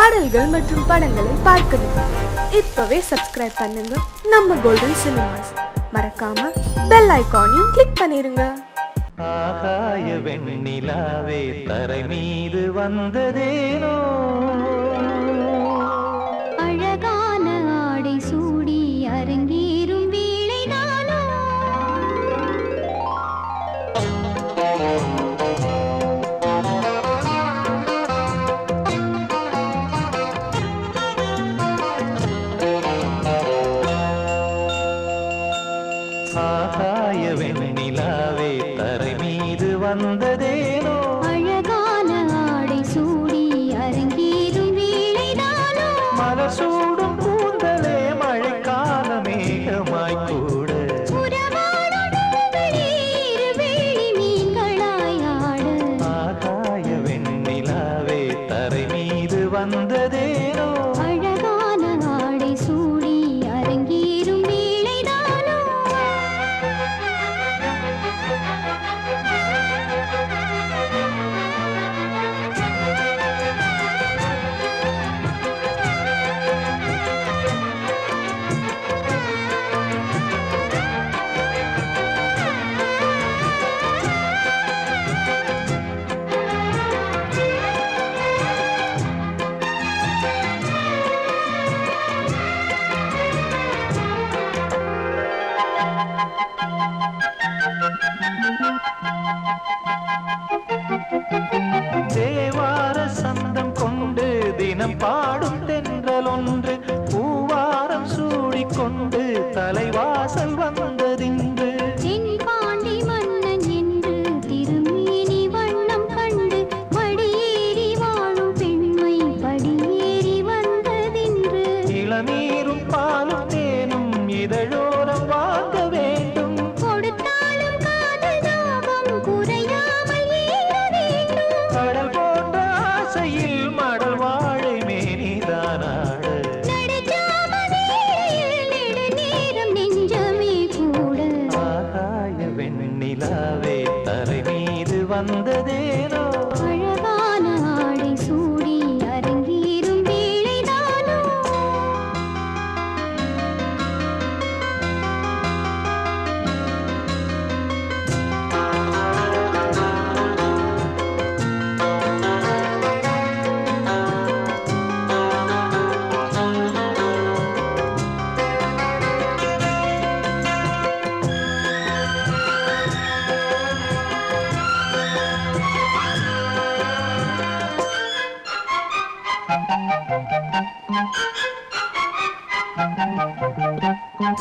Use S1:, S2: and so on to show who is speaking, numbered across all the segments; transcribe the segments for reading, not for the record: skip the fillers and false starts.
S1: பாடல்கள் மற்றும் படங்களை பார்க்கணுமா? இப்பவே சப்ஸ்கிரைப் பண்ணுங்க நம்ம கோல்டன் சினிமாஸ். மறக்காம பெல் ஐகானையும் கிளிக் பண்ணிருங்க.
S2: ஆகாய வெண்ணிலாவே தரை மீது வந்ததேனோ,
S3: அழகான ஆடை சூடி அரங்கேறும் வேளைதானோ,
S2: ஆகாய வெண்ணிலாவே தரை மீது வந்ததேனோ,
S3: அழகான ஆடை சூடி அரங்கேறும் வேளைதானோ,
S2: மலர் சூடும் கூந்தலே மழைக்கால மேகமாய் கூட,
S3: உறவாடும் நெஞ்சங்களே இருவேளி மீன்களாய் ஆட,
S2: ஆகாய வெண்ணிலாவே தரை மீது வந்ததேனோ,
S3: அழகான ஆடை சூடி அரங்கேறும் வேளைதானோ.
S2: தேவார சந்தம் கொண்டு தினம் பாடும் தென்றல் ஒன்று பூவாரம் சூடிக்கொண்டு தலைவாசல் வந்ததின்று,
S3: தென்பாண்டி மன்னன் என்று திருமேனி வண்ணம் கண்டு மடியேறி வாழும் பெண்மை படியேறி வந்ததின்று,
S2: இளநீரும் பாலும் தேனும் இதழோரம் வாங்க வேண்டும்,
S3: கொடுத்தாலும் காதல் தாபம் குறையாமல் ஏற வேண்டும்,
S2: கடல் போன்ற ஆசையில் மடல் வாழை மேனிதானாட,
S3: நடுச்சாமவேளையில் நெடுநேரம் நெஞ்சமே கூட,
S2: ஆகாய வெண்ணிலாவே தரை மீது வந்ததேனோ,
S3: அழகான ஆடை சூடி அரங்கேறும் வேளைதானோ.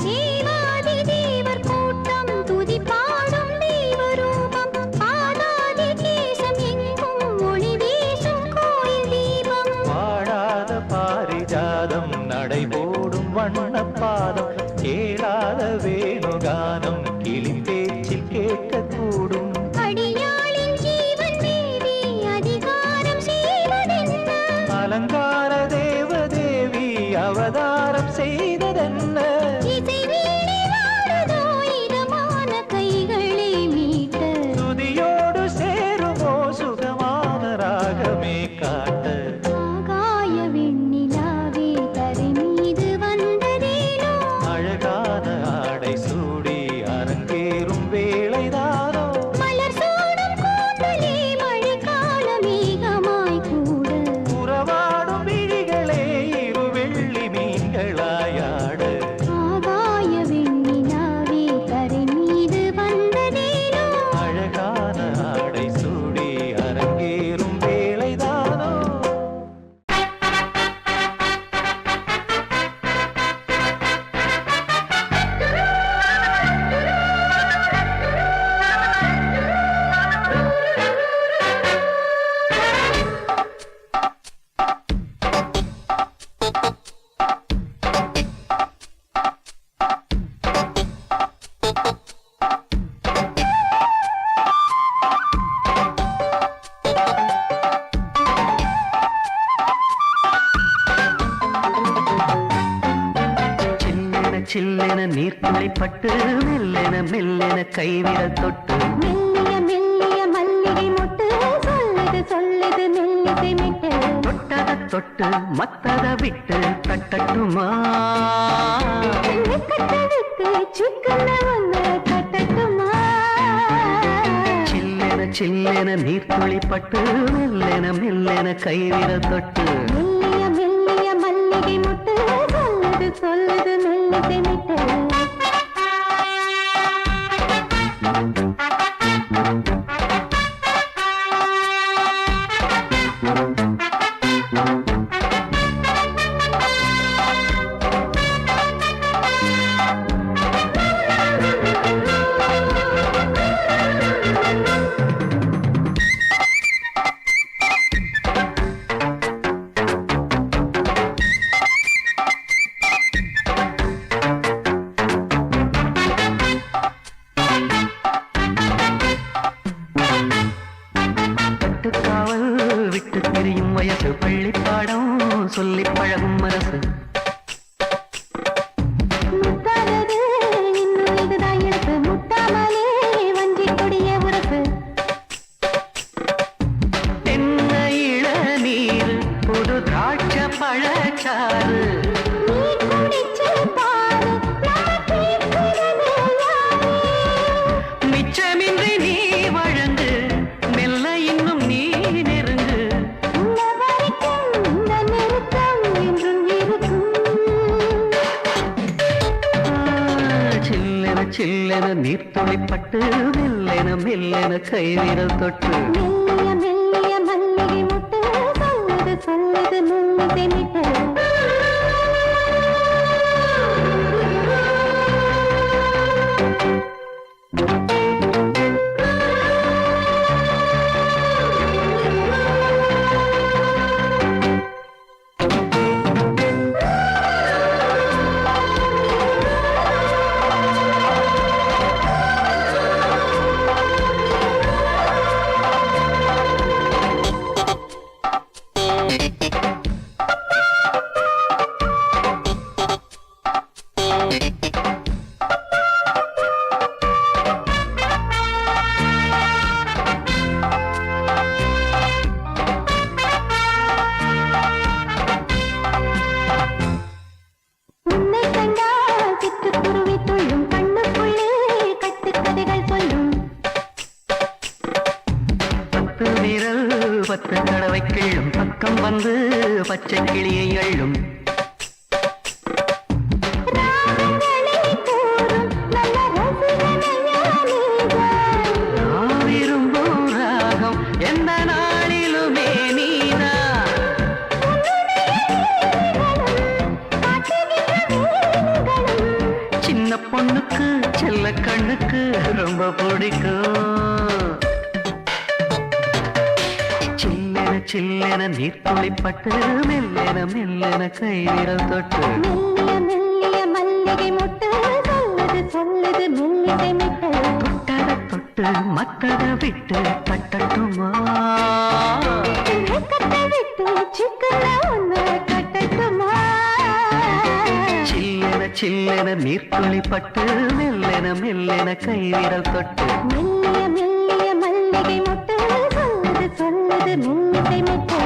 S3: தேவாதி தேவர் கூட்டம் துதி பாடும் தெய்வரூபம், பாதாதி தேசம் எங்கும் ஒளி வீசும் கோயில் தீபம்,
S2: வாழாத பாரிஜாதம் நடைபோடும் வண்ணப்பாதம், கேளாத வேணுகானம் கிளி பேச்சில் கேட்கக்கூடும்,
S3: அடியாளின் ஜீவன் மீறி அதிகாரம் செய்வதென்ன,
S2: அலங்கார தேவதேவி அவதாரம் செய்ததென்ன,
S3: இசை வீணை வாழுதோ இதமான கைகளை மீட்ட,
S2: துதியோடு சேருமோ சுகமான ராகமே காட்ட,
S3: ஆகாய வெண்ணிலாவே தரை மீது வந்ததேனோ,
S2: அழகான ஆடை சூடி அரங்கேறும் வேளைதானோ,
S3: மலர் சூடும் கூந்தலே மழைக்கால மேகமாய் கூட,
S2: உறவாடும் விழிகளே இரு வெள்ளி மீன்களாயாட,
S3: ஆகாய வெண்ணிலாவே தரை மீது வந்ததேனோ,
S2: அழகான ஆடை சூடி அரங்கேறும் வேளைதானோ. சில்லென நீர்த்துளி பட்டு மெல்லென மெல்லென கைவிரல் தொட்டு
S3: மெல்லிய மெல்லிய மல்லிகை மொட்டு சொல்லுது சொல்லுது மெல்லிசை மிட்டு,
S2: தொட்டத தொட்டு மத்தத விட்டு தட்டட்டுமா
S3: கட்டவிட்டு சிக்கன ஒன்று கட்டட்டுமா
S2: சில்லென சில்லென நீர்த்துளி பட்டு மெல்லென மெல்லென கைவிர தொட்டு
S3: மெல்லிய மெல்லிய மல்லிகை முட்டு சொல்லுது சொல்லுது மெல்லிசை மிட்டு
S2: காவல் விட்டு திரியும் வயசு பள்ளிப்பாடம் சொல்லி பழகும் மரசு
S3: முத்தாதது இன்னும் இதுதான் எடுப்பு முட்டாமலே வஞ்சி கொடிய உரசு
S2: தென்ன இளநீர் புது திராட்சை பழச்சாறு
S3: நீ குடிச்சு பாரு நம்ம கேட்கிறது யாரு
S2: மிச்சமின்றி நீ வழங்கு மெல்ல இன்னும் நீ நெருங்கு
S3: உள்ள வரைக்கும் இந்த நெருக்கம் என்றும் இருக்கும்
S2: சில்லென சில்லென நீர்த்துளிப்பட்டு மெல்லென மெல்லென கைவிரல் தொட்டு
S3: மெல்லிய மெல்லிய மல்லிகை முட்டு சொல்லுது சொல்லுது மெல்லிசை மிட்டு உன்னை கண்டால் சிட்டுக்குருவி துள்ளும் கண்ணுக்குள்ளே கட்டுக்கதைகள் சொல்லும்
S2: பத்து விரல் பத்து தடவை கிள்ளும் பக்கம் வந்து பச்சை கிளியை அள்ளும்
S3: ராகங்களை கூறும் நல்ல ரசிகனையா நீதான்.
S2: நான் விரும்பும் ராகம் எந்த நாளிலுமே நீதான் சின்ன பொண்ணுக்கு செல்ல கண்ணுக்கு ரொம்ப பிடிக்கும் சில்லென சில்லென நீர்த்துளிப்பட்டு மெல்லென மெல்லென கைவிரல் தொட்டு
S3: மெல்லிய மெல்லிய மல்லிகை முட்டு சொல்லுது சொல்லுது மெல்லிசை மிட்டு
S2: தொட்டத தொட்டு மத்தத விட்டு தட்டட்டுமா
S3: கட்டவிட்டு சிக்கன ஒன்று கட்டட்டுமா
S2: சில்லென சில்லென நீர்த்துளிப்பட்டு மெல்லென மெல்லென கைவிரல் தொட்டு
S3: மெல்லிய மெல்லிய மல்லிகை முட்டு சொல்லுது சொல்லுது மெல்லிசை மிட்டு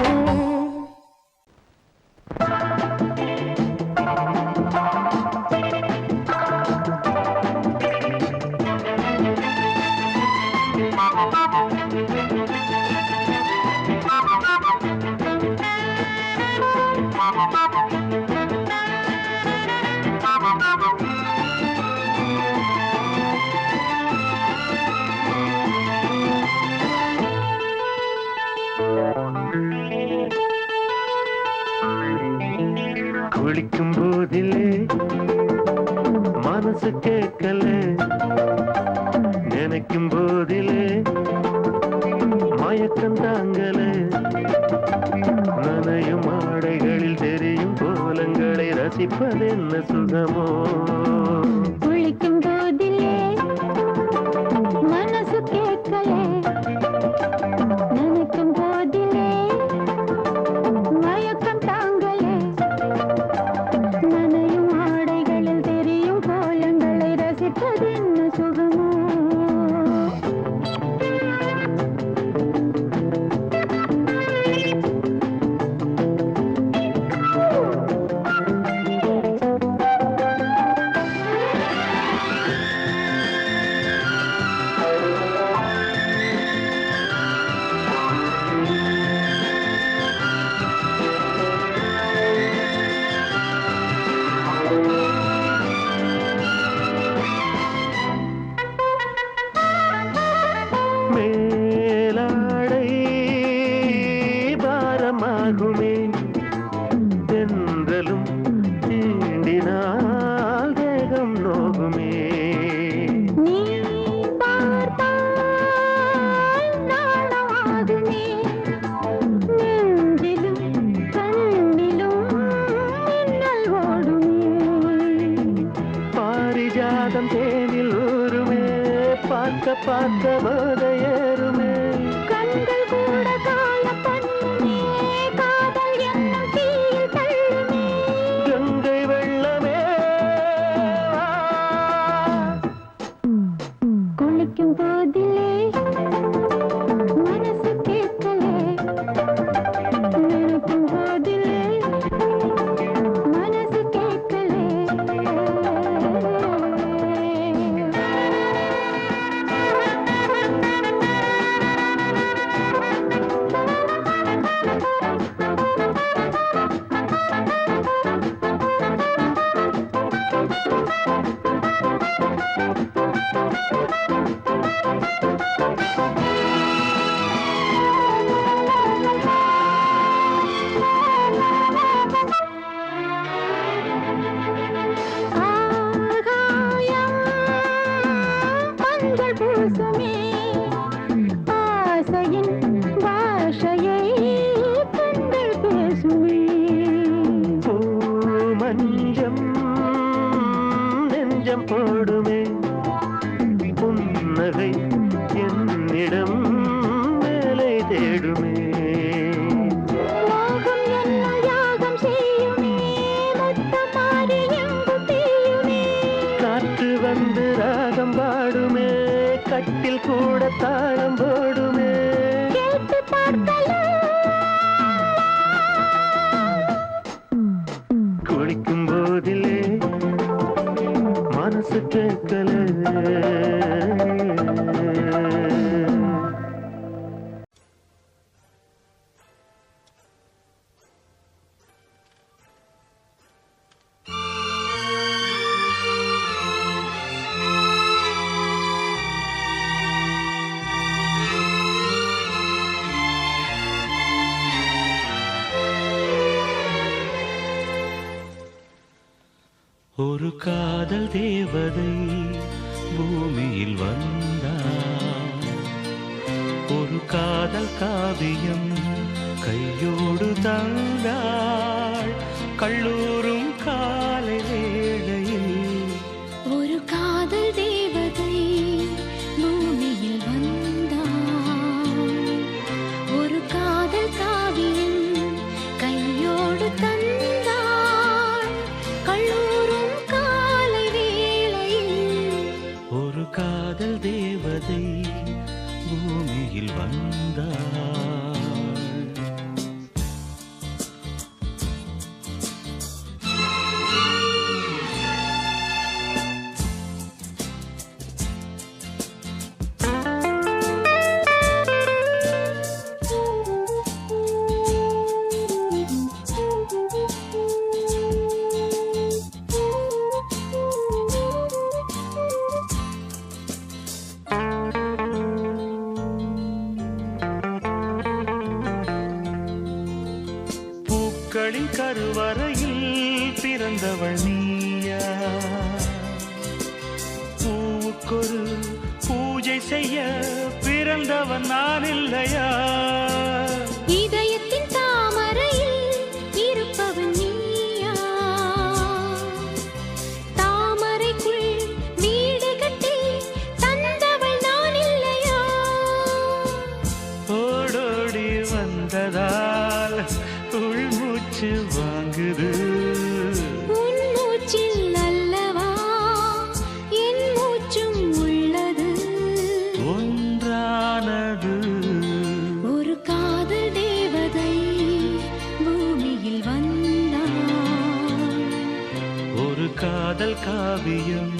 S4: குளிக்கும் போதிலே மனசு கேட்கல நினைக்கும் போதிலே மயக்கம் தாங்கல நனையும் ஆடைகளில் தெரியும் கோலங்களை ரசிப்பதென்ன சுகமோ
S3: குளிக்கும் போதிலே மனசு கேட்கலே நினைக்கும் போதிலே மயக்கம் தாங்கலே நனையும் ஆடைகளில் தெரியும் கோலங்களை ரசிப்பதென்ன சுகமோ
S4: பார்க்க போத ஏறுமே.
S3: கண்கள் கூட காண பண்ணுமே, காதல் என்னும் தீயில் தள்ளுமே.
S4: கங்கை வெள்ளமே வா.
S3: குளிக்கும் போதிலே மனசு கேட்கலே, நினைக்கும் போதிலே மனசு கேட்கலே. ஆகாயம் மஞ்சள் பூசுமே, ஆசையின் பாஷையை கண்கள் பேசுமே.
S4: பூ மஞ்சம் நெஞ்சம் போடுமே. புன்னகை என்னிடம் மேலே தேடுமே.
S3: மோகம் என்னும் யாகம் செய்யுமே, முத்தம் மாறி எங்கும் தீயுமே.
S4: காற்று வந்து ராகம் பாடுமே, கட்டில் கூட தாளம் போடுமே.
S3: கேட்டு பார்க்கலாம்.
S4: குளிக்கும் போதிலே மனசு கேட்கல.
S5: ஒரு காதல் தேவதை பூமியில் வந்தாள். ஒரு காதல் காவியம் கையோடு தந்தாள். கல்லூரும் காலை வேளையில்
S3: ஒரு காதல் தேவதை பூமியில் வந்தாள். ஒரு காதல் காவியம் கையோடு தந்தாள். கல்லூரும் காலை வேளையில்
S5: ஒரு காதல் தேவதை பூமியில் வந்தாள். பூக்களின் கருவறையில் பிறந்தவள் நீயா? பூவுக்கொரு பூஜை செய்ய பிறந்தவன் நான் இல்லையா?
S3: இதயத்தின் தாமரையில் இருப்பவன் நீயா? தாமரைக்குள் வீடு கட்டி தந்தவள் நான் இல்லையா?
S5: ஓடோடி வந்ததால் உள்மூச்சு வாங்குது.
S3: உன் மூச்சில் அல்லவா என் மூச்சும் உள்ளது.
S5: ஒன்றானது
S3: ஒரு காதல் தேவதை பூமியில் வந்தாள்.
S5: ஒரு காதல் காவியம்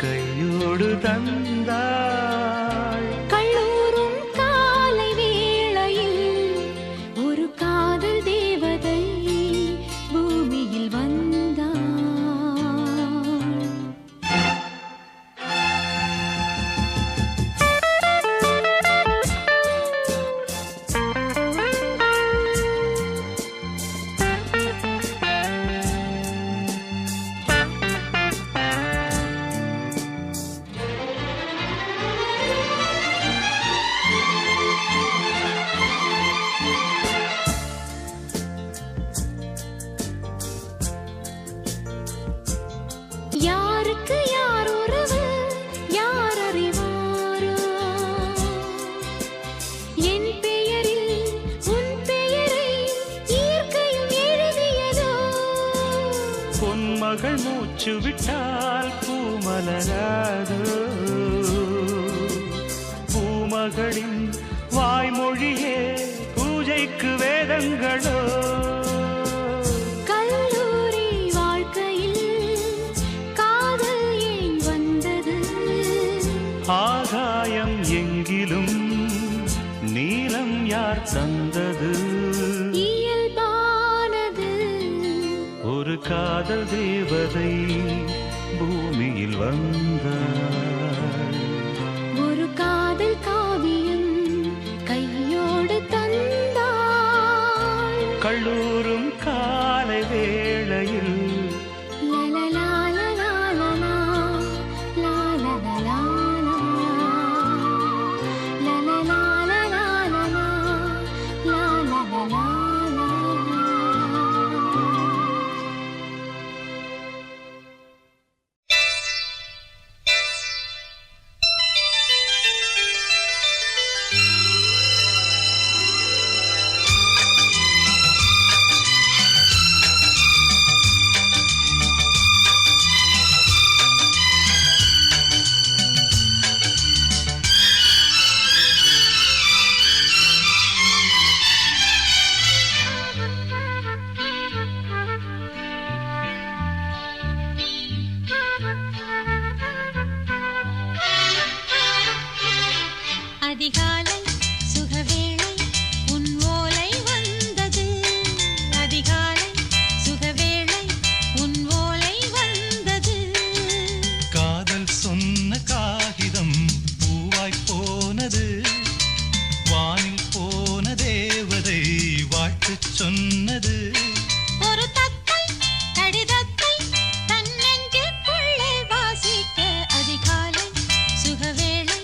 S5: கையோடு தந்தாள்.
S3: கல்லூரும் காலை வேளையில் ஒரு காதல் தேவதை பூமியில் வந்தாள்.
S5: மகள் மூச்சு விட்டால் பூமலராதோ பூமகளின் வாய்மொழியே பூஜைக்கு வேதங்களோ
S3: கல்லூரி வாழ்க்கையில் காதல் ஏன் வந்தது
S5: ஆகாயம் எங்கிலும் நீலம் யார் தந்தது
S3: இயல்பானது
S5: ஒரு காதல் தேவதை பூமியில் வந்தாள்
S3: ஒரு காதல் காவியம் கையோடு தந்தாள்
S5: கல்லூரும் காலை வேளையில்
S3: லலலாலலாலலா, லாலலலாலலா, லலலாலலாலலா, லாலலலாலலா. அதிகாலை சுகவேளை உன் ஓலை வந்தது அதிகாலை சுகவேளை உன் ஓலை வந்தது
S5: காதல் சொன்ன காகிதம் பூவாய் போனது வானில் போன தேவதை வாழ்த்துச் சொன்னது
S3: ஒரு தத்தை கடிதத்தை தன் நெஞ்சுக்குள்ளே வாசிக்க அதிகாலை சுகவேளை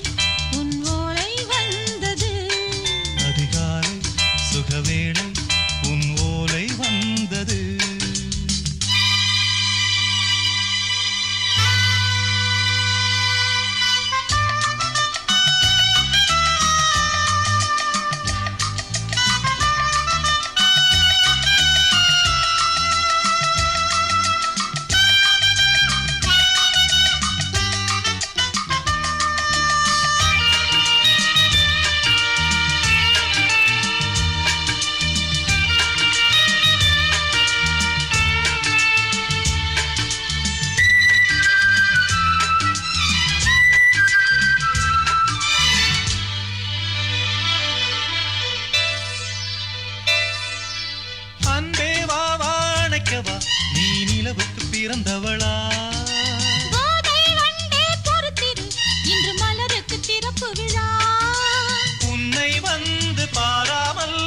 S3: உன் ஓலை வந்தது
S5: அதிகாலை சுகவேளை உன் ஓலை வந்தது அன்பே வா வாழைக்கவா நீ நிலவுக்கு பிறந்தவளா
S3: கோதை வண்டே பொறுத்திரு இன்று மலருக்கு திறப்பு விழா
S5: உன்னை வந்து பாராமல்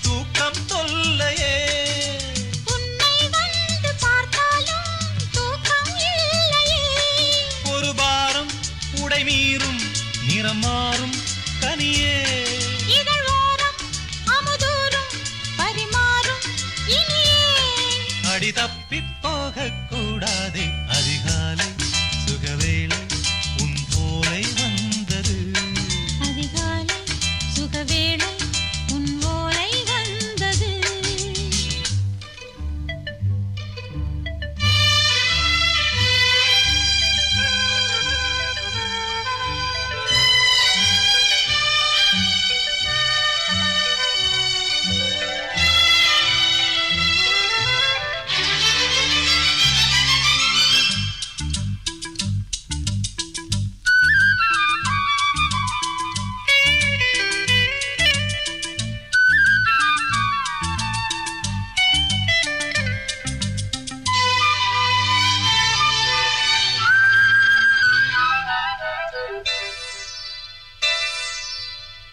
S5: தூக்கம் தொல்லையே
S3: உன்னை வந்து பார்த்தாலும் தூக்கம் இல்லையே
S5: ஒரு பாரம் உடை மீறும் நிறம் மாறும் கனியே
S3: இதழ் ஓரம் அமுதூரும் பரிமாறும் இனியே
S5: அடி தப்பி போக கூடாதே அதிகாலை சுகவேளை உன் போலை வந்தது
S3: அதிகாலை சுகவேளை உன் ஓலை வந்தது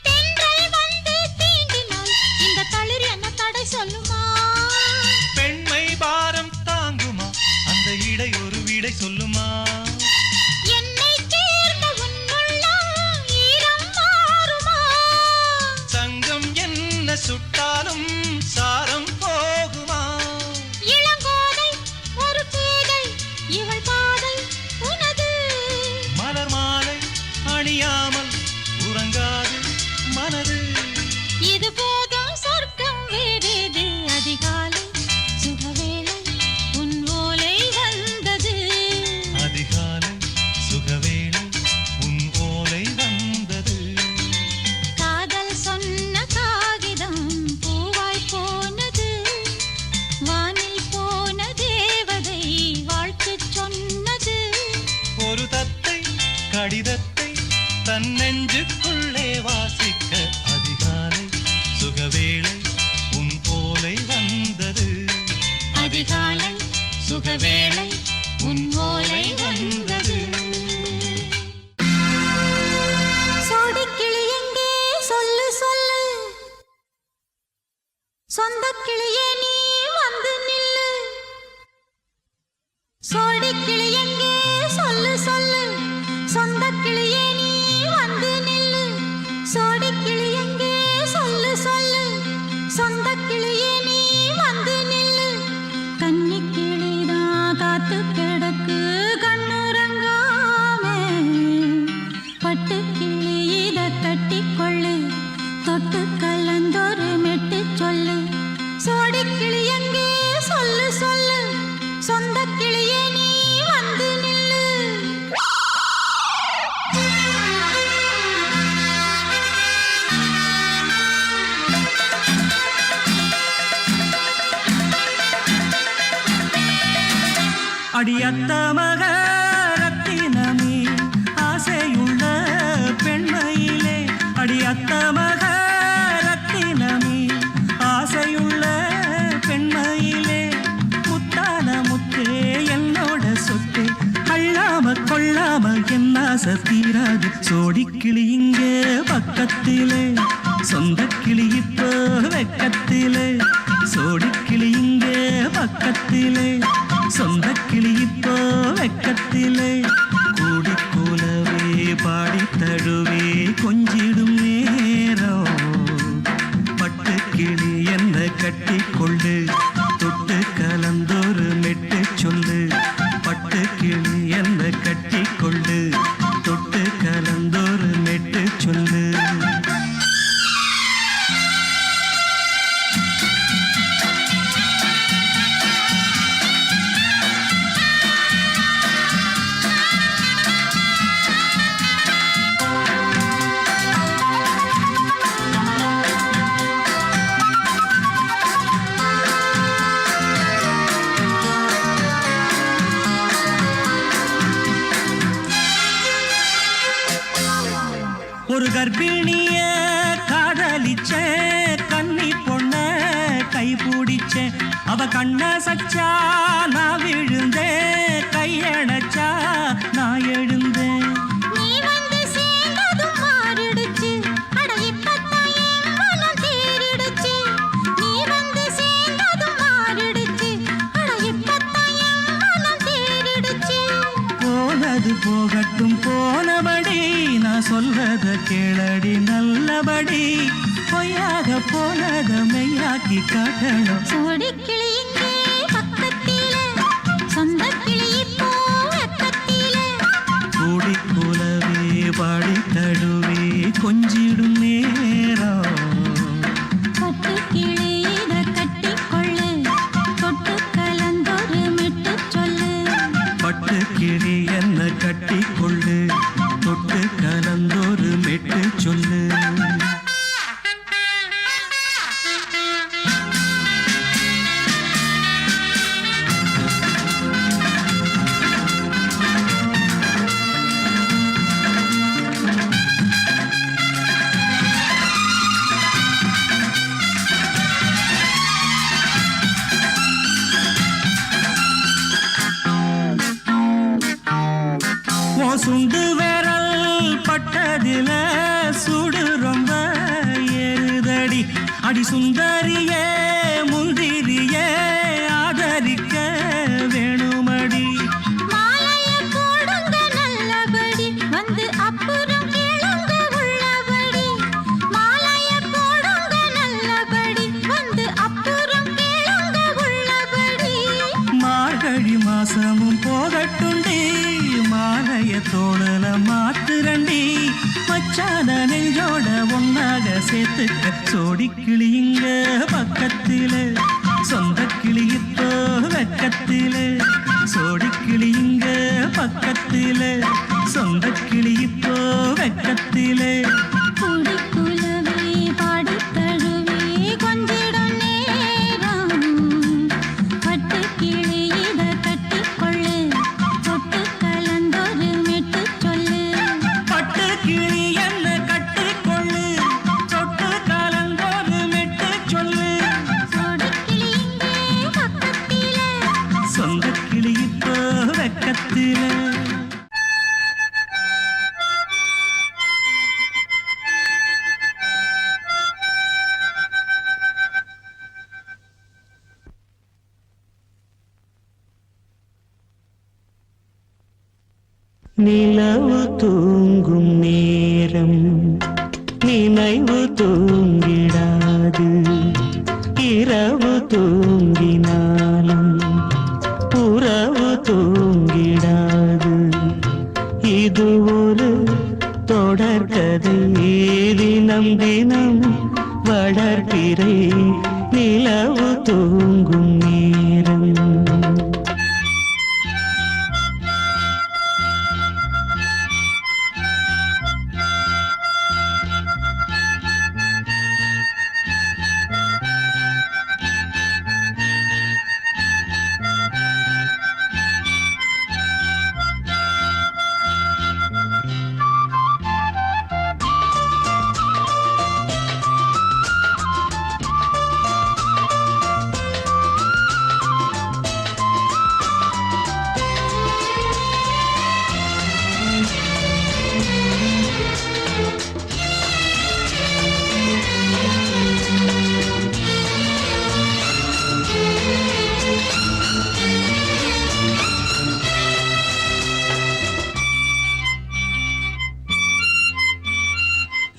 S3: தென்றல் வந்து தீண்டினால் இந்த தளிர் என்ன தடை சொல்லுமா
S5: பெண்மை பாரம் தாங்குமா அந்த இடை ஒரு விடை சொல்லுமா
S3: என்னை சேர்ந்த உன்னுள்ளம் ஈரம் மாறுமா
S5: சங்கம் என்ன சுட்டாலும் சாரம் போகுமா
S3: இளங்கோதை ஒரு பேதை இவள் பாதை உனது
S5: மலர் மாலை அணியாமல் உறங்காது மனது
S3: இது போதும் சொர்க்கம் வேறேது அதிகாலை சுகவேளை உன் ஓலை வந்தது
S5: கடிதத்தை தன் நெஞ்சுக்குள்ளே வாசிக்க அதிகாலை சுகவேளை உன் போலை வந்தது.
S3: அதிகாலை சுகவேளை உன் ஓலை வந்தது. சோடிக்கிளி எங்கே சொல்லு சொல்லு, சொந்த கிளியே நீ வந்து நில்லு. சோடிக்கிளி எங்கே சொல்லு சொல்லு, சொந்த கிளியே நீ வந்து நில்லு. சோடிக்கிளி எங்கே சொல்லு சொல்லு, சொந்த கிளியே நீ வந்து நில்லு. கன்னி கிளிதான் காத்து கிடக்கு கண்ணுறங்காமே, பட்டு கிளி இத கட்டிக்கொள்ளு, தொட்டு கலந்தொரு மெட்டு சொல்லு. சோடி கிளி எங்கே சொல்லு சொல்லு, சொந்த கிளியே நீ வந்து நில்லு.
S2: அடியத்த மக ரத்தினமே ஆசையுள்ள பெண்மையிலே, அடியத்த மக ரத்தினமே ஆசையுள்ள பெண்மையிலே, முத்தான முத்தே என்னோட சொத்து, அள்ளாம கொள்ளாம என்ன சத்தீராது. சோடிக்கிளி இங்கே பக்கத்திலே, சொந்த கிளி இப்போ வெக்கத்திலே. சோடிக்கிளி இங்கே பக்கத்திலே, சொந்த கிளி இப்போ வெக்கத்திலே. கூடி கூலவே பாடி தழுவே கொஞ்சிடும் நேரம், பட்டு கிளி என்ன கட்டி கொண்டு, தொட்டு கலந்தொரு மெட்டு சொல்லு. பட்டு கிளி என்ன கட்டி கொண்டு, தொட்டு கலந்தொரு மெட்டு சொல்லு. ஒரு கர்ப்பிணிய காதலிச்ச கன்னி பொண்ண கை பிடிச்ச, அவ கண்ண சச்சா நான் விழுந்தேன், கையடைச்சா நான் எழுந்தேன்.
S3: நீ வந்து சேர்ந்ததும் மாறிடுச்சு, அட இப்பத்தான் என் மனம் தேறிடுச்சு. நீ வந்து சேர்ந்ததும் மாறிடுச்சு, அட இப்பத்தான் என் மனம் தேறிடுச்சு.
S2: போனது போகட்டும் போனபடி, நான் சொல்றத கேளடி நல்லபடி. பொய்யாக போனத மெய்யாக்கி காட்டணும்.
S3: சோடிக்கிளி இங்கே பக்கத்திலே, சொந்த கிளி இப்போ வெக்கத்திலே.
S2: கூடி கூலவே பாடி தழுவே கொஞ்சிடும் நேரம்,
S3: பட்டு கிளி இத கட்டிக்கொள்ளு, தொட்டு கலந்தொரு மெட்டு சொல்லு.
S2: பட்டு கிளி என்ன கட்டி கொள்ளு, தொட்டு கலந்தொரு மெட்டு சொல்லு. சுண்டு விரல் பட்டதில சுடு ரொம்ப ஏறுதடி. அடி சுந்தரியே முந்திரியே ஆதரிக்க வேணுமடி.
S3: மாலைய போடுங்க நல்லபடி, வந்து அப்புறம் கேளுங்க உள்ளபடி. மாலைய போடுங்க நல்லபடி, வந்து அப்புறம் கேளுங்க உள்ளபடி.
S2: மார்கழி மாசமும் போகட்டுண்டி, மாலைய தோழல மாத்துரண்டி. மச்சான நெஞ்சோட ஒன்னாக சேர்த்துக்க. சோடிக்கிளி இங்க பக்கத்திலே, சொந்த கிளி இப்போ வெக்கத்திலே. சோடிக்கிளி இங்க பக்கத்திலே, சொந்த கிளி இப்போ வெக்கத்திலே.
S3: கூடி குலவே பாடி தழுவே கொஞ்சிடும் நேரம், பட்டு கிளி இத கட்டிக்கொள்ளு, தொட்டு கலந்தொரு மெட்டு சொல்லு.
S2: சொந்த கிளி இப்போ வெக்கத்தில.
S4: நிலவு தூங்கும் நேரம் நினைவு தூங்கிடாது, இரவு தூங்கினாலும் உறவு தூங்கிடாது. இது ஒரு தொடர்கதை, தினம் தினம் வளர்பிறை நிலவு தூங்கும் நேரம்.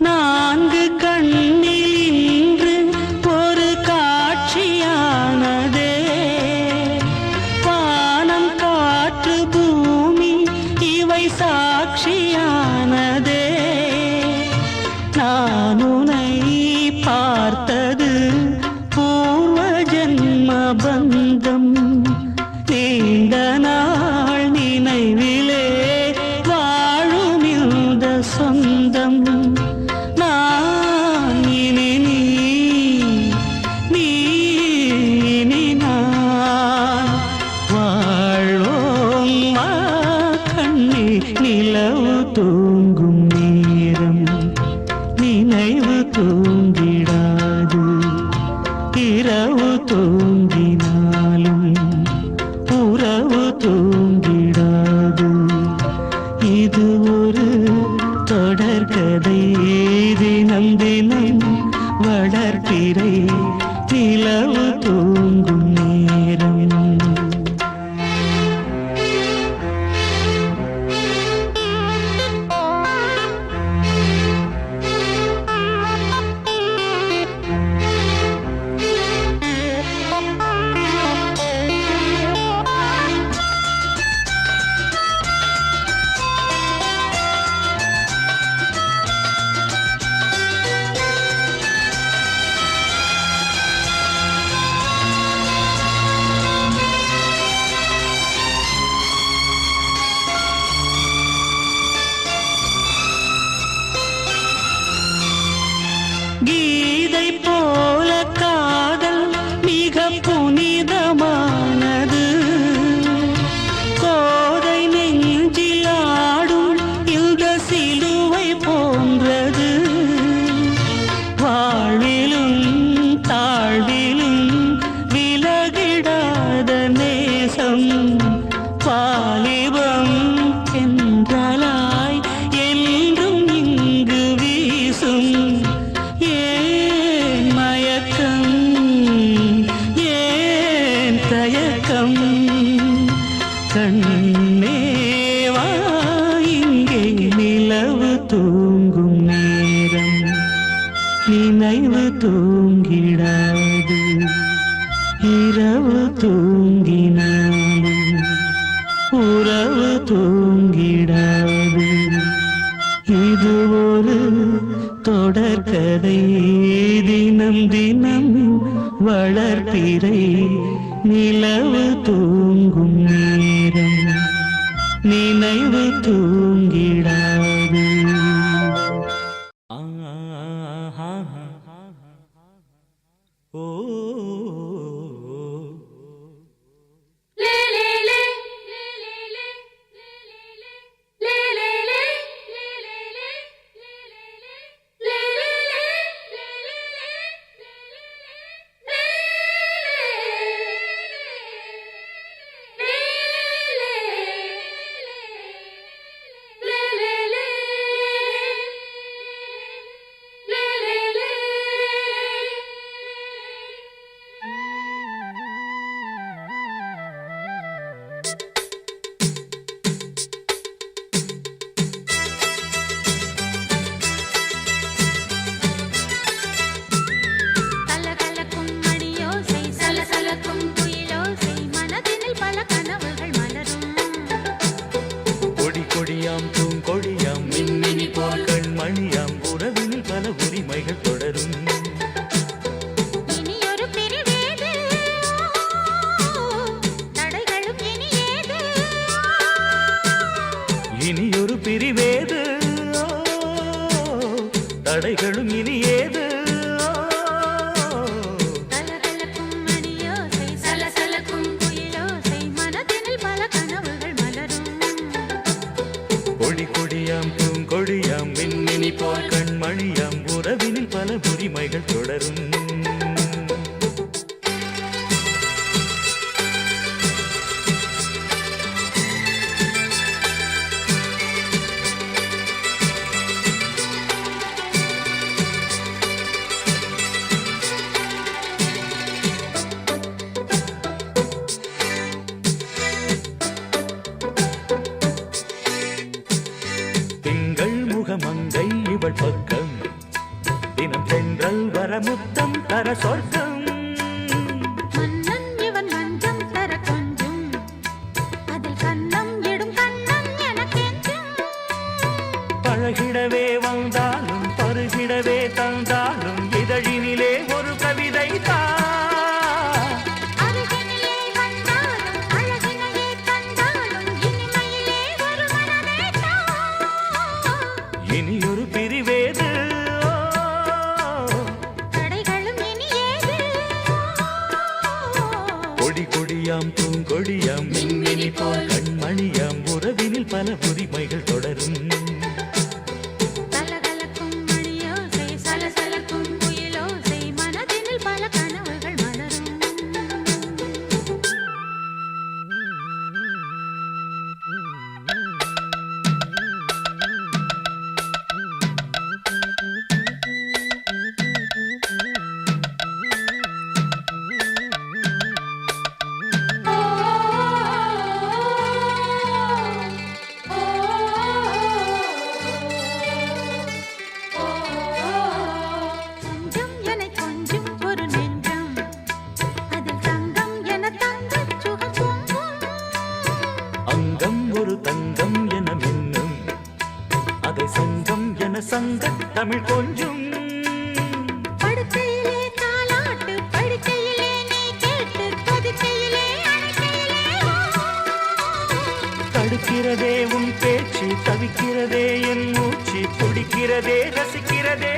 S4: நான்கு கண்ணில் இன்று ஒரு காட்சியானதே, வானம் காற்று பூமி இவை சாட்சியானதே. நான் உன்னை பார்த்தது பூர்வ ஜன்ம பந்தம், நீண்ட நாள் நினைவிலே வாழும் இந்த சொந்தம். நான் இனி நீ இனி நான் வாழ்வோம் வா கண்ணே. நிலவு தூங்கும் நேரம் நினைவு தூங்கிடாது, இரவு தூங்கினாலும் உறவு தூங்கிடாது. இது ஒரு தொடர்கதை, தினம் தினம் வளர்பிறை நிலவு தூங்கும் நேரம். கீதை போல காதல் மிக புனிதமானது, கோதை நெஞ்சில் ஆடும் இந்த சிலுவை போன்றது. வாழ்விலும் தாழ்விலும் விலகிடாத நேசம், வாலிபம் என்றலாய் என்றும் இங்கு வீசும். ஏன் மயக்கம் ஏன் தயக்கம், கண்ணேவா இங்கே நிலவு தூங்கும் நேரம் நினைவு தூங்கிடாது, இரவு தூங்கினாலும் உறவு தூங்கிடாது. இது ஒரு தொடர்கதை, தினம் தினம் வளர்பிறை நிலவு தூங்கும் நேரம் நினைவு தூங்கிடாது. ஓ தடைகளும் இனி ஏது
S3: கலகலக்கும் மணியோசை சலசலக்கும் குயிலோசை மனதினில் பல கனவுகள் மலரும்
S4: கொடி கொடியாம் பூங்கொடியாம் மின்மினி போல் கண்மணியாம் உறவினில் பல உரிமைகள் தொடரும் மங்கை இவள் பக்கம் தினம் தென்றல் வர முத்தம் தர சொர்க்கம்
S3: மன்னன் இவன் மஞ்சம் தர கொஞ்சம் அதில் கண்ணம் இடும் கண்ணம் எனக்கென்றும்
S4: பழகிடவே வந்தாலும் பருகிடவே தந்தாலும் இதழினிலே ஒரு கவிதை
S3: அருகினிலே வந்தாலும் அழகினையே தந்தாலும் இனிமையிலே ஒரு மனமே
S4: இனியொரு பிரிவேது
S3: தடைகளும் இனி ஏது
S4: கொடி கொடியாம் பூங்கொடியாம் மின்மினி போல் கண்மணியாம் உறவினில் பல உரிமைகள் தொடரும்
S3: கலகலக்கும் மணியோசை சலசலக்கும் குயிலோசை மனதினில் பல கனவுகள் மலரும் கொஞ்சம் என கொஞ்சம் ஒரு நெஞ்சம் அதில் தங்கம் என தங்கச் சுகம் பொங்கும்
S4: அங்கம் ஒரு தங்கம் என மின்னும் அதை சங்கம் என சங்க தமிழ் கொஞ்சும்
S3: படுக்கையிலே தாலாட்டு படுக்கையிலே நீ கேட்டு கொதிக்கையிலே அணைக்கையிலே
S4: தடுக்கிறதே உன் பேச்சு தவிக்கிறதே என் மூச்சு துடிக்கிறதே ரசிக்கிறதே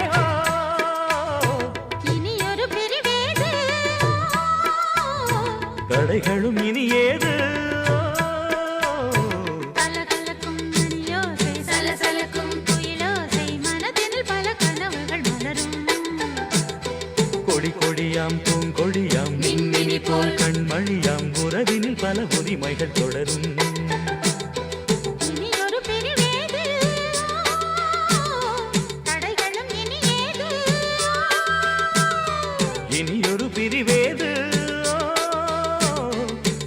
S3: இனி ஒரு பிரிவேது
S4: தடைகளும் இனி ஏது
S3: கலகலக்கும் மணியோசை சலசலக்கும் குயிலோசை மனதினில் பல கனவுகள் மலரும்
S4: கொடி கொடியாம் பூங்கொடியாம் மின்மினி போல் கண்மணியாம் உறவினில் பல உரிமைகள் தொடரும்
S3: இனி ஒரு பிரிவேது தடைகளும் இனி ஏது
S4: இனியொரு பிரிவேது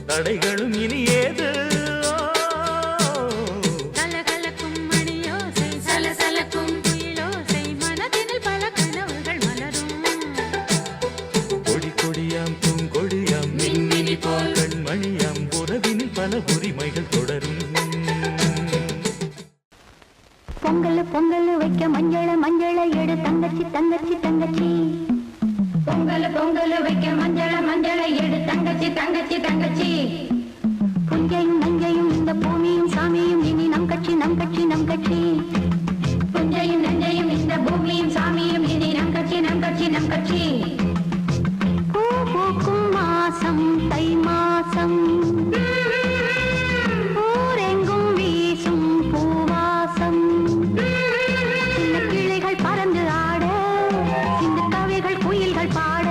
S4: தடைகளும் இனி ஏது
S3: கலகலக்கும் மணியோசை சலசலக்கும் குயிலோசை மனதினில் பல கனவுகள் மலரும்
S4: கொடி கொடியாம் பூங்கொடியாம் மின்மினி போல் கண்மணியாம் உறவினில் பல உரிமைகள் தொடரும்
S3: பொங்கல் பொங்கல் வைக்க மஞ்சள மஞ்சள எடு தங்கச்சி தங்கச்சி தங்கச்சி பொங்கல் பொங்கல் வைக்க மஞ்சள மஞ்சள எடு தங்கச்சி தங்கச்சி தங்கச்சி புஞ்சையும் நஞ்சையும் இந்த பூமியும் சாமியும் இனி நம் கட்சி நம் கட்சி நம் கட்சி புஞ்சையும் நஞ்சையும் இந்த பூமியும் சாமியும் இனி நம் கட்சி நம் கட்சி நம் கட்சி பூ பூக்கும் மாசம் தை மாசம் ஊரெங்கும் வீசும் பூவாசம் சின்ன கிளைகள் பறந்து ஆட சின்ன கவிகள் குயில்கள் பாட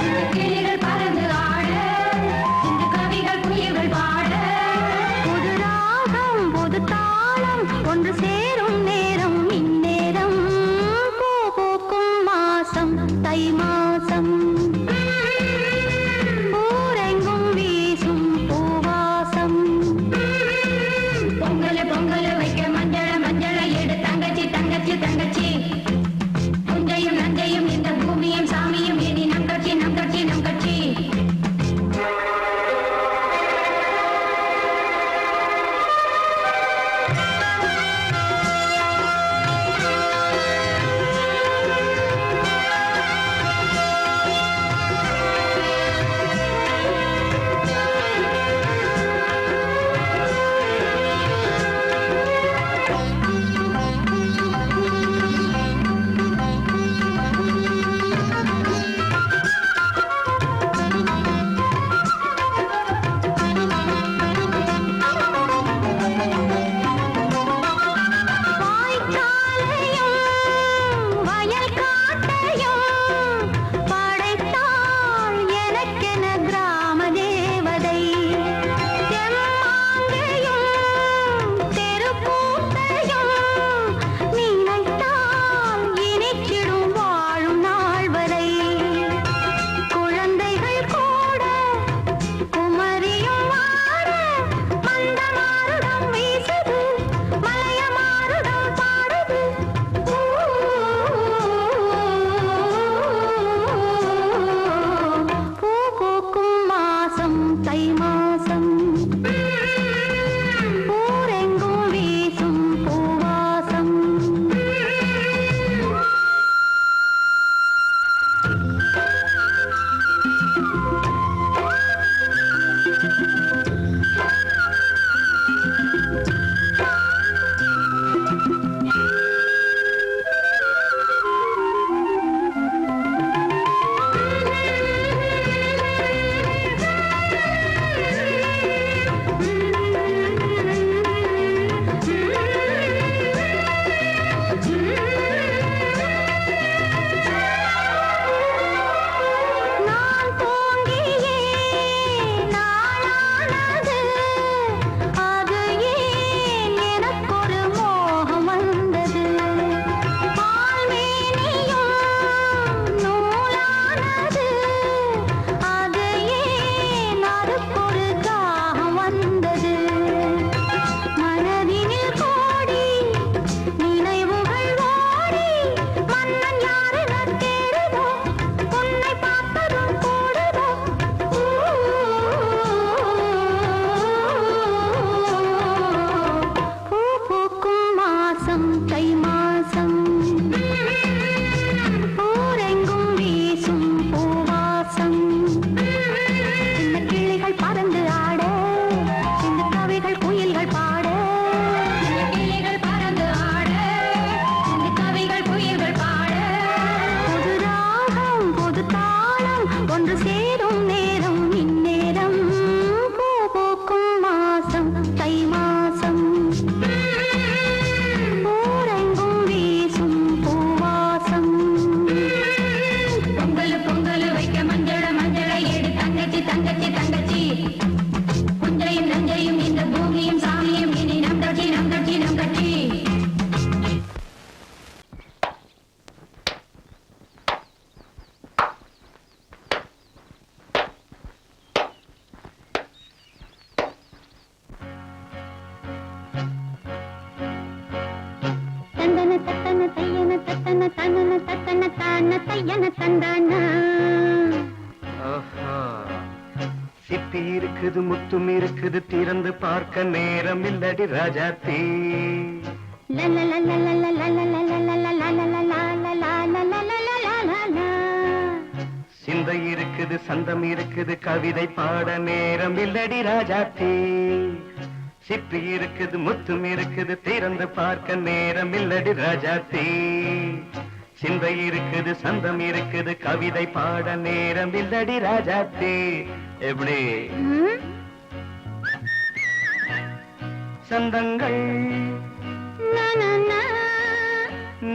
S3: சின்ன கிளைகள் பறந்து ஆட சின்ன கவிகள் குயில்கள் பாட புது ராகம் புது தாளம் ஒன்று தத்தன தனன தத்தன தான தையன தந்தானா.
S2: சிப்பி இருக்குது முத்தும் இருக்குது திறந்து பார்க்க நேரம் இல்லடி ராஜாத்தி. சிந்தை இருக்குது சந்தம் இருக்குது கவிதை பாட நேரம் இல்லடி ராஜாத்தி. சிப்பி இருக்குது முத்தும் இருக்குது திறந்து பார்க்க நேரம் இல்லடி ராஜாத்தி. சிந்தை இருக்குது சந்தம் இருக்குது கவிதை பாட நேரம் இல்லடி ராஜாத்தி. எப்படி சந்தங்கள்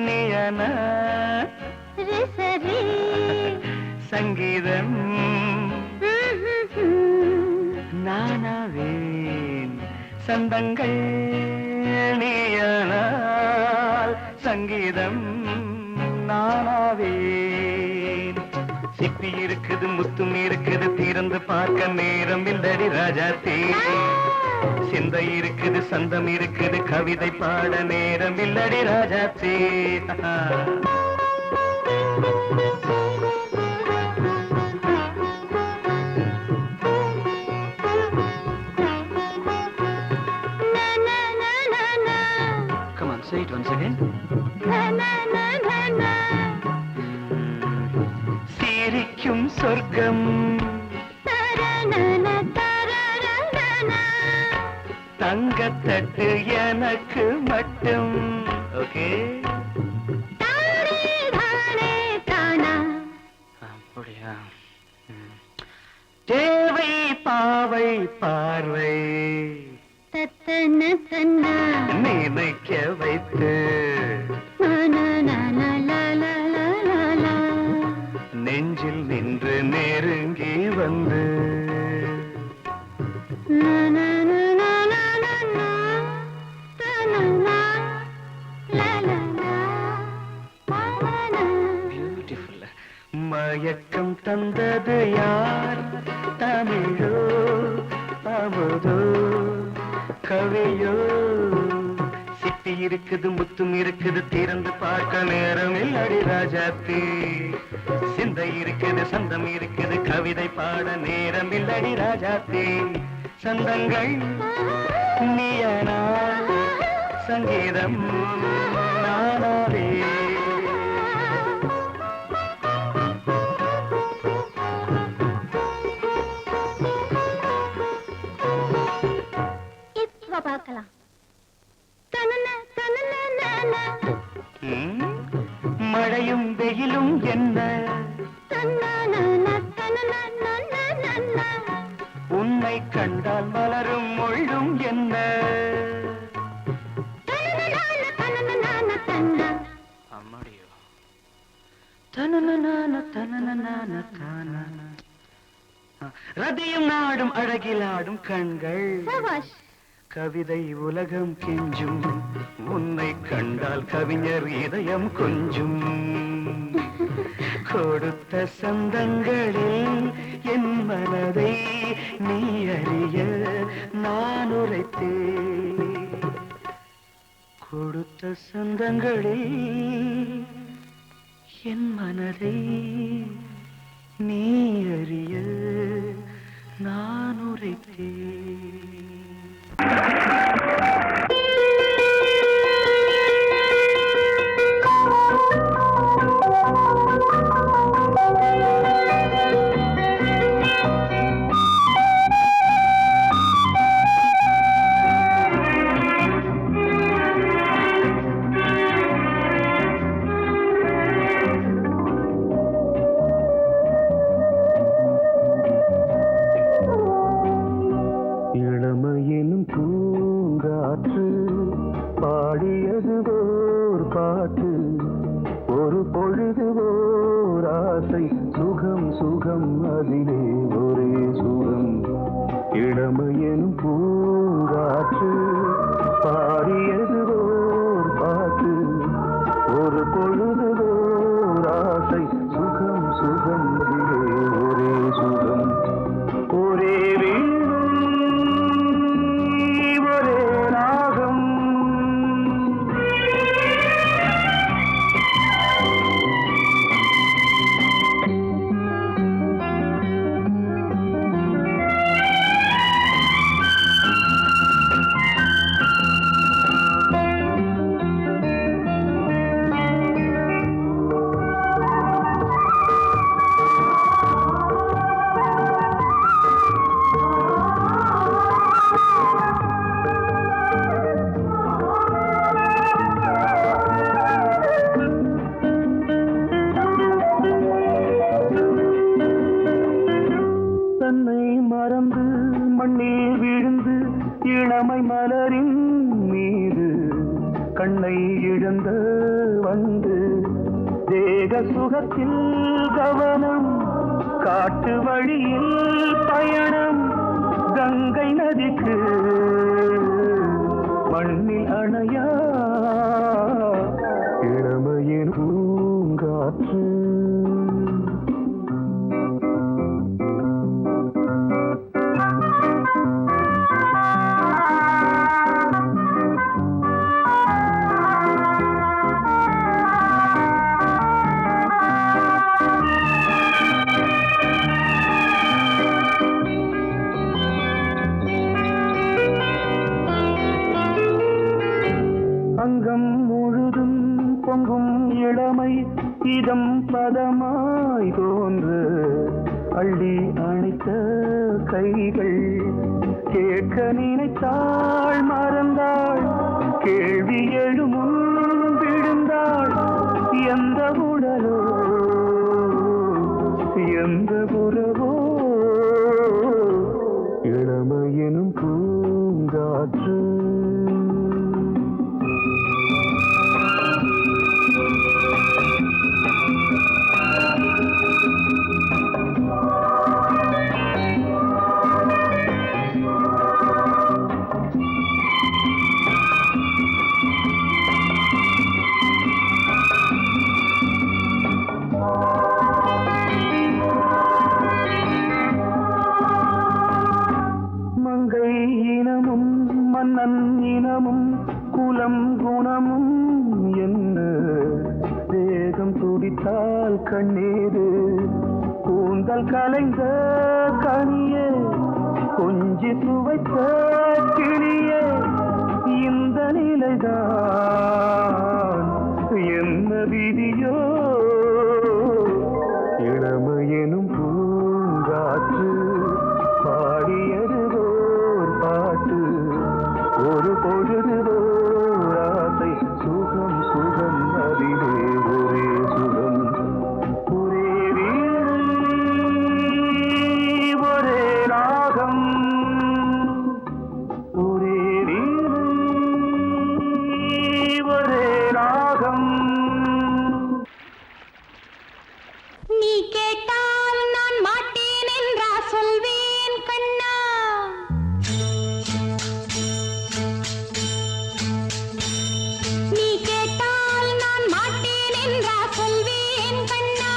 S2: நீயன சங்கீதம் நானாவேன். சந்தங்கள் நீயனால் சங்கீதம் நானாவேன். சிப்பி இருக்குது முத்தும் இருக்குது திறந்து பார்க்க நேரம் இல்லடி ராஜாத்தி. சிந்தை இருக்குது சந்தம் இருக்குது கவிதை பாட நேரம் இல்லடி Rajathi. Come on, say it once again. சிரிக்கும் சொர்க்கம் தங்கத்தட்டு எனக்கு மட்டும். ஓகே அப்படியா? தேவை பாவை பார்வை நினைக்க வைத்து நெஞ்சில் நின்று நெருங்கி வந்து மயக்கம் தந்தது யார்? தமிழோ அமுதோ கவியோ? சிப்பி இருக்குது முத்தும் இருக்குது திறந்து பார்க்க நேரம் இல்லடி ராஜாத்தி. சிந்தை இருக்குது சந்தம் இருக்குது கவிதை பாட நேரம் இல்லடி ராஜாத்தி. சந்தங்கள் நீயனா சங்கீதம் நானாவே.
S3: பார்க்கலாம்.
S2: மழையும் வெயிலும் என்ன உன்னை கண்டால் மலரும் மொழியும் என்ன? அம்மாடியோ ரதியும் நாடும் அழகிலாடும் கண்கள் கவிதை உலகம் கெஞ்சும். உன்னை கண்டால் கவிஞர் இதயம் கொஞ்சும். கொடுத்த சந்தங்களில் என் மனதை நீ அறிய நான் உரைத்தேன். கொடுத்த சந்தங்களில் என் மனதை நீ அறிய நான் உரைத்தேன். இளமையினும் பூங்காற்று பாடியது ஓர் பாட்டு. ஒரு பொழுது ஓர் ஆசை சுகம் சுகம் அதிலே ஒரே சுகம். இளமையினும் பூங்காற்று பாடியது ஓர் பாட்டு. ஒரு பொழுது ஓர் ஆசை சுகம் சுகம் அதிலே ஒரே சுகம். ஒரே விழுந்து இளமை மலரின் மீது கண்ணை இழந்த வந்து தேக சுகத்தில் கவனம் காட்டு வழியில் பயணம் கங்கை நதிக்கு மண்ணில் அணையா இளமையின் பூங்காற்று அங்கம் முழுதும் பொங்கும் இளமை இதம் பதமாய் தோன்று அள்ளி அணைத்த கைகள் கேட்க நினைத்தாள் மறந்தாள் கேள்வி எழுமுன் விழுந்தாள் எந்த உடலோ எந்த புறவோ இளமையெனும் பூங்காற்று மங்கை இனமும் மன்னன் இனமும் குலம் குணமும் என்ன தேகம் துடித்தால் கண்ணீரு கூந்தல் கலைந்த கனியே கொஞ்சி சுவைத்த கிளியே இந்த நிலைதான் என்ன விதியோ இளமையெனும் பூங்காற்று பாடியதுவோர் பாட்டு ஒரு பொழுதுவோர் ஆசை சுகம் சுகம் அதிலே ஒரே சுகம் ஒரே வீணை ஒரே ராகம் ஒரே வீணை ஒரே ராகம்
S3: நீ கேட்டால் நான் மாட்டேன் என்றா சொல்வேன் கண்ணா நீ கேட்டால் நான் மாட்டேன் என்றா சொல்வேன் கண்ணா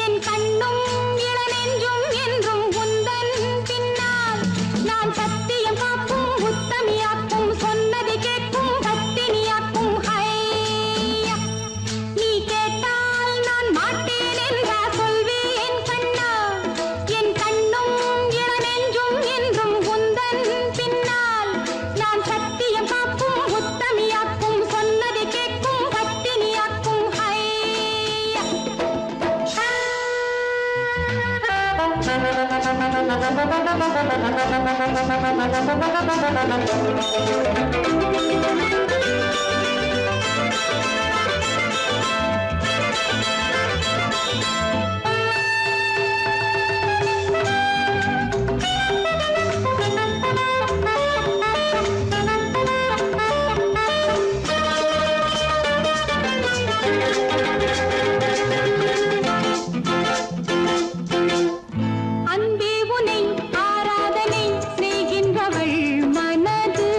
S3: என் கண்ணும் இளநெஞ்சும் என்றும் உந்தன் பின்னால் நான் சத்தியம் காக்கும் உத்தமியாக்கும் சொன்னதை கேட்கும் பத்தினியாக்கும் ஹையா நீ கேட்டால் நான் மாட்டேன் என்றா சொல்வேன் கண்ணா என் கண்ணும் இளநெஞ்சும் என்றும் உந்தன் பின்னால் நான் சத்தியம் காக்கும் உத்தமியாக்கும் சொன்னதை கேட்கும் பத்தினியாக்கும் ஹையா அன்பே உனை ஆராதனை செய்கின்றவள் மனது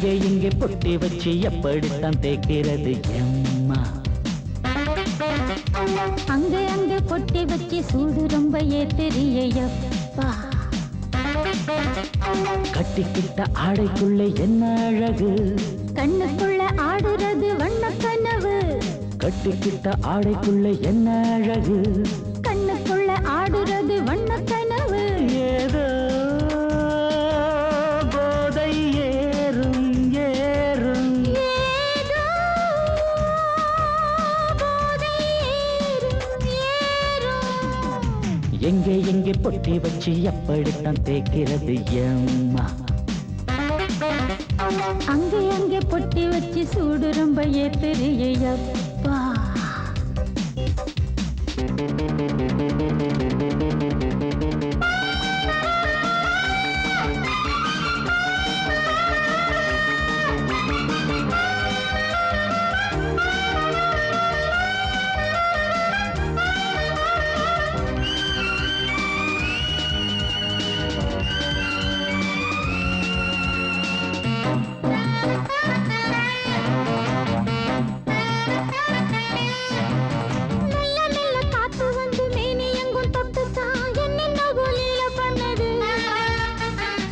S4: எங்கே எங்கே பொட்டி வச்சு எப்படித்தான் தேய்க்கிறது எம்மா.
S3: அங்க அங்க பொட்டி வச்சு சூடு ரொம்ப ஏத்தெரியப்பா.
S4: கட்டிக்கிட்ட ஆடைக்குள்ளே என்ன அழகு,
S3: கண்ணுக்குள்ள ஆடுறது வண்ண கனவு.
S4: கட்டிக்கிட்ட ஆடைக்குள்ளே என்ன அழகு,
S3: கண்ணுக்குள்ள ஆடுறது வண்ண கனவு.
S4: ஏதோ போதை ஏறும் ஏறும்.
S3: ஏதோ போதை ஏறும் ஏறும்.
S4: எங்கே எங்கே பொட்டி வச்சு எப்படித்தான் தேய்க்கிறது எம்மா.
S3: அங்கே அங்கே பொட்டி வச்சு சூடு ரொம்ப ஏத்தெரியப்பா.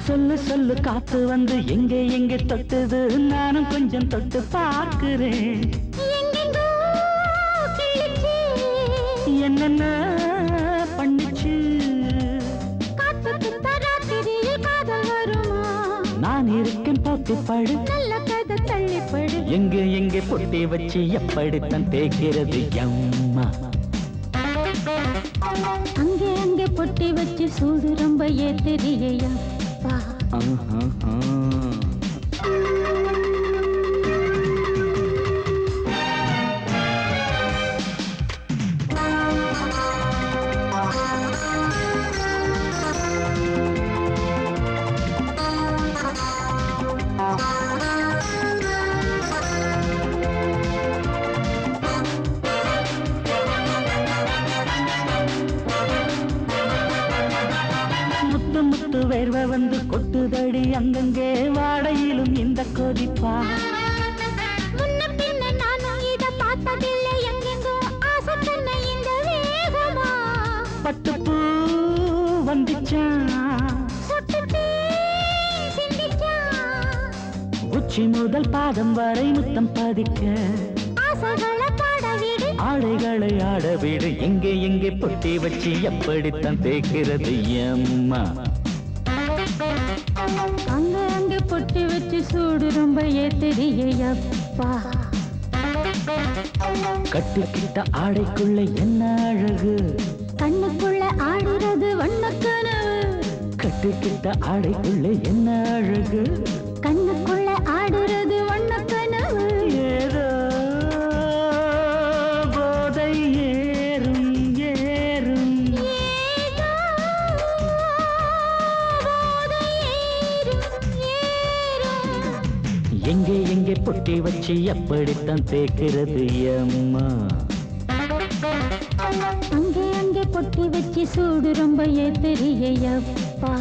S4: சொல்லு சொல்லு காத்து வந்து எங்கே எங்கே தொட்டுது, நானும் கொஞ்சம் தொட்டு பார்க்கிறேன். என்னென்ன பண்ணிச்சு, நான் இருக்கேன் பார்த்துப்பாடு,
S3: நல்ல கதை தள்ளிப்படு.
S4: எங்கே எங்கே பொட்டி வச்சு எப்படித்தான் தேய்க்கிறது எம்மா.
S3: அங்கே அங்கே பொட்டி வச்சு சூடு ரொம்ப ஏத்தெரியப்பா.
S4: முத்து முத்து வேர்வை வந்து கொட்டுதடி அங்கங்கே, வாடையிலும் இந்த கொதிப்பா.
S3: முன்ன பின்ன நானும் இத பார்த்ததில்லை, எங்கெங்கோ ஆசை தன்னை இந்த வேகமா.
S4: பட்டுப்பூ வந்துச்சா,
S3: சொட்டுத்தே சிந்திச்சா.
S4: உச்சி முதல் பாதம் வரை முத்தம் பதிக்க,
S3: ஆசைகளை பாட விடு,
S4: ஆடைகளை ஆட விடு. எங்கே எங்கே பொட்டி வச்சு எப்படித்தான் தேய்க்கிறது எம்மா.
S3: அங்க அங்க பொட்டி வச்சு சூடு ரொம்ப ஏத்தெரியப்பா.
S4: கட்டிக்கிட்ட ஆடைக்குள்ள என்ன அழகு,
S3: கண்ணுக்குள்ள ஆடுறது வண்ண கனவு.
S4: கட்டிக்கிட்ட ஆடைக்குள்ள என்ன அழகு,
S3: கண்ணுக்குள்ள ஆடுறது வண்ண கனவு.
S4: ஏதோ போதை ஏறும் ஏறும்.
S3: ஏதோ போதை ஏறும் ஏறும்.
S4: எங்கே எங்கே பொட்டி வச்சு எப்படித்தான் தேய்க்கிறது எம்மா.
S3: அங்கே அங்கே பொட்டி வச்சு சூடு ரொம்ப ஏத்தெரியப்பா.